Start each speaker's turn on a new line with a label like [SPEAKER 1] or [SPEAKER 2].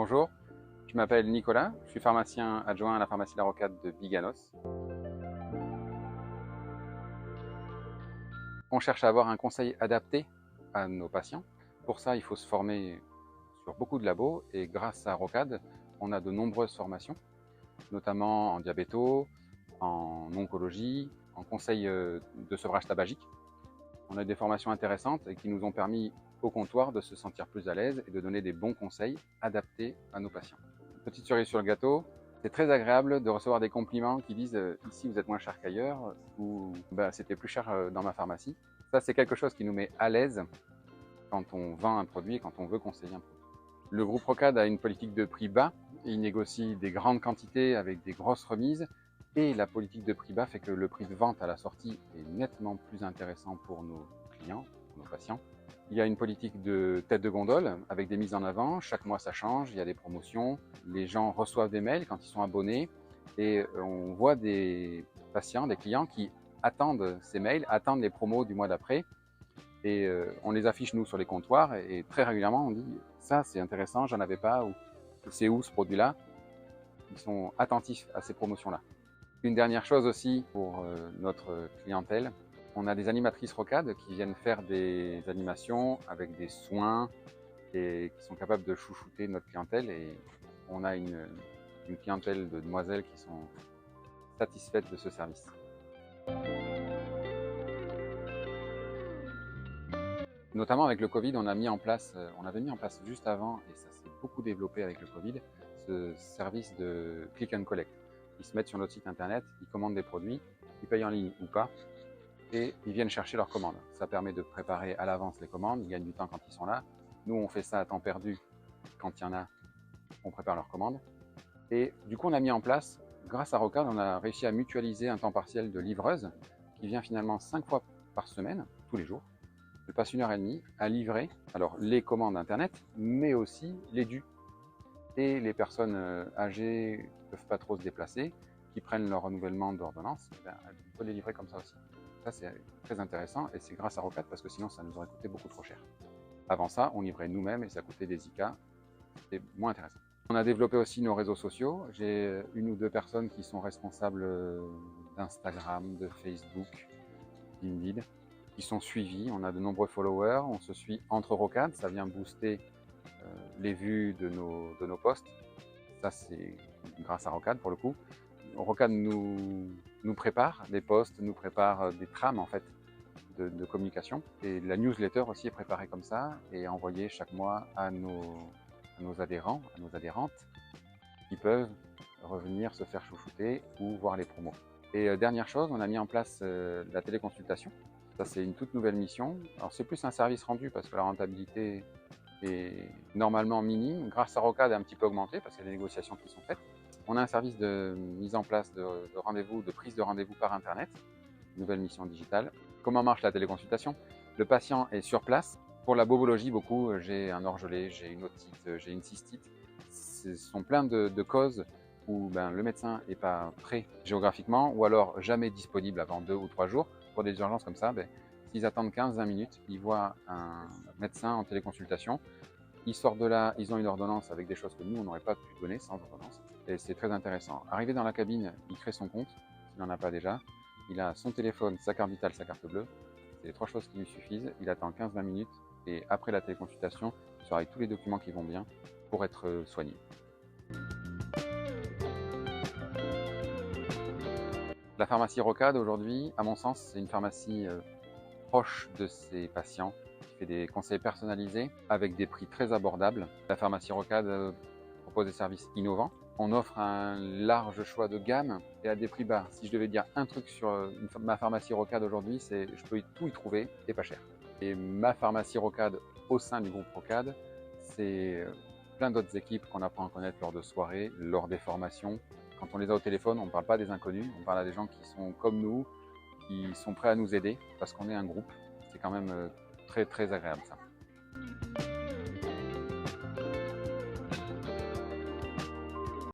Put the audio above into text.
[SPEAKER 1] Bonjour, je m'appelle Nicolas, je suis pharmacien adjoint à la pharmacie La Rocade de Biganos. On cherche à avoir un conseil adapté à nos patients. Pour ça, il faut se former sur beaucoup de labos et grâce à Rocade, on a de nombreuses formations, notamment en diabéto, en oncologie, en conseil de sevrage tabagique. On a des formations intéressantes et qui nous ont permis au comptoir de se sentir plus à l'aise et de donner des bons conseils adaptés à nos patients. Petite cerise sur le gâteau, c'est très agréable de recevoir des compliments qui disent ici vous êtes moins cher qu'ailleurs ou c'était plus cher dans ma pharmacie. Ça c'est quelque chose qui nous met à l'aise quand on vend un produit et quand on veut conseiller un produit. Le groupe Rocade a une politique de prix bas, il négocie des grandes quantités avec des grosses remises et la politique de prix bas fait que le prix de vente à la sortie est nettement plus intéressant pour nos clients, pour nos patients. Il y a une politique de tête de gondole avec des mises en avant. Chaque mois, ça change. Il y a des promotions. Les gens reçoivent des mails quand ils sont abonnés. Et on voit des patients, des clients qui attendent ces mails, attendent les promos du mois d'après. Et on les affiche, nous, sur les comptoirs. Et très régulièrement, on dit « ça, c'est intéressant, j'en avais pas » ou « c'est où ce produit-là » Ils sont attentifs à ces promotions-là. Une dernière chose aussi pour notre clientèle, on a des animatrices Rocade qui viennent faire des animations avec des soins et qui sont capables de chouchouter notre clientèle. Et on a une clientèle de demoiselles qui sont satisfaites de ce service. Notamment avec le Covid, on avait mis en place juste avant, et ça s'est beaucoup développé avec le Covid, ce service de click and collect. Ils se mettent sur notre site internet, ils commandent des produits, ils payent en ligne ou pas, et ils viennent chercher leurs commandes. Ça permet de préparer à l'avance les commandes, ils gagnent du temps quand ils sont là. Nous, on fait ça à temps perdu. Quand il y en a, on prépare leurs commandes. Et du coup, on a mis en place, grâce à Rocade, on a réussi à mutualiser un temps partiel de livreuse qui vient finalement 5 fois par semaine, tous les jours. Elle passe 1h30 à livrer alors les commandes internet, mais aussi les dus. Et les personnes âgées qui ne peuvent pas trop se déplacer, qui prennent leur renouvellement d'ordonnance, on peut les livrer comme ça aussi. Ça, c'est très intéressant et c'est grâce à Rocade parce que sinon, ça nous aurait coûté beaucoup trop cher. Avant ça, on livrait nous-mêmes et ça coûtait des IK. C'était moins intéressant. On a développé aussi nos réseaux sociaux. J'ai une ou deux personnes qui sont responsables d'Instagram, de Facebook, d'Indeed, qui sont suivis. On a de nombreux followers. On se suit entre Rocade. Ça vient booster les vues de nos posts. Ça, c'est grâce à Rocade pour le coup. Rocade nous prépare des posts, nous prépare des trames en fait de communication. Et la newsletter aussi est préparée comme ça et envoyée chaque mois à nos adhérents, à nos adhérentes qui peuvent revenir se faire chouchouter ou voir les promos. Et dernière chose, on a mis en place la téléconsultation. Ça, c'est une toute nouvelle mission. Alors, c'est plus un service rendu parce que la rentabilité est normalement minime. Grâce à Rocade, elle est un petit peu augmentée parce qu'il y a des négociations qui sont faites. On a un service de mise en place de rendez-vous, de prise de rendez-vous par Internet. Nouvelle mission digitale. Comment marche la téléconsultation? Le patient est sur place. Pour la bobologie, beaucoup, j'ai un orgelet, j'ai une otite, j'ai une cystite. Ce sont plein de causes où le médecin n'est pas prêt géographiquement ou alors jamais disponible avant 2 ou 3 jours. Pour des urgences comme ça, s'ils attendent 15-20 minutes, ils voient un médecin en téléconsultation. Ils sortent de là, ils ont une ordonnance avec des choses que nous, on n'aurait pas pu donner sans ordonnance. Et c'est très intéressant. Arrivé dans la cabine, il crée son compte, s'il n'en a pas déjà. Il a son téléphone, sa carte vitale, sa carte bleue. C'est les 3 choses qui lui suffisent. Il attend 15-20 minutes et après la téléconsultation, il sera avec tous les documents qui vont bien pour être soigné. La pharmacie Rocade aujourd'hui, à mon sens, c'est une pharmacie proche de ses patients, qui fait des conseils personnalisés avec des prix très abordables. La pharmacie Rocade propose des services innovants. On offre un large choix de gamme et à des prix bas. Si je devais dire un truc sur ma pharmacie Rocade aujourd'hui, c'est je peux tout y trouver et pas cher. Et ma pharmacie Rocade au sein du groupe Rocade, c'est plein d'autres équipes qu'on apprend à connaître lors de soirées, lors des formations. Quand on les a au téléphone, on ne parle pas des inconnus, on parle à des gens qui sont comme nous, qui sont prêts à nous aider parce qu'on est un groupe. C'est quand même très très agréable ça.